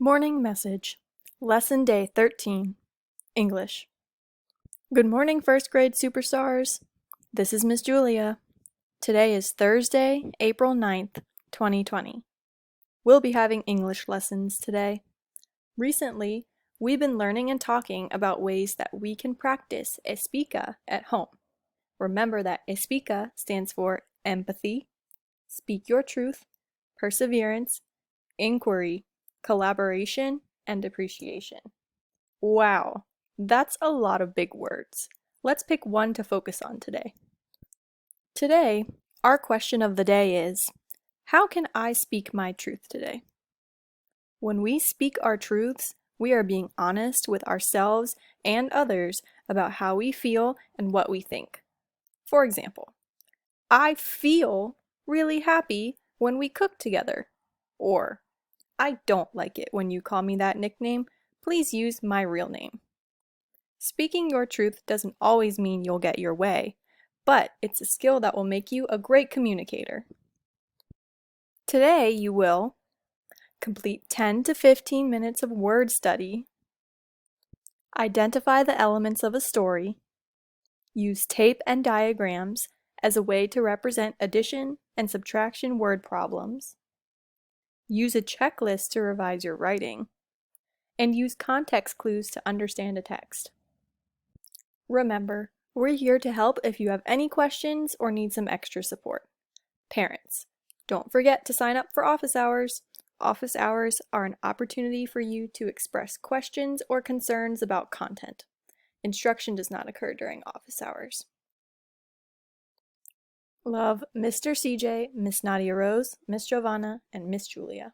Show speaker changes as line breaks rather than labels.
Morning Message, Lesson Day 13, English. Good morning, first grade superstars. This is Miss Julia. Today is Thursday, April 9th, 2020. We'll be having English lessons today. Recently, we've been learning and talking about ways that we can practice explica at home. Remember that explica stands for empathy, speak your truth, perseverance, inquiry, collaboration, and appreciation. Wow, that's a lot of big words. Let's pick one to focus on today. Today, our question of the day is, how can I speak my truth today? When we speak our truths, we are being honest with ourselves and others about how we feel and what we think. For example, I feel really happy when we cook together. Or, I don't like it when you call me that nickname. Please use my real name. Speaking your truth doesn't always mean you'll get your way, but it's a skill that will make you a great communicator. Today you will complete 10 to 15 minutes of word study, identify the elements of a story, use tape and diagrams as a way to represent addition and subtraction word problems, use a checklist to revise your writing, and use context clues to understand a text. Remember, we're here to help if you have any questions or need some extra support. Parents, don't forget to sign up for office hours. Office hours are an opportunity for you to express questions or concerns about content. Instruction does not occur during office hours. Love, Mr. CJ, Miss Nadia Rose, Miss Giovanna, and Miss Julia.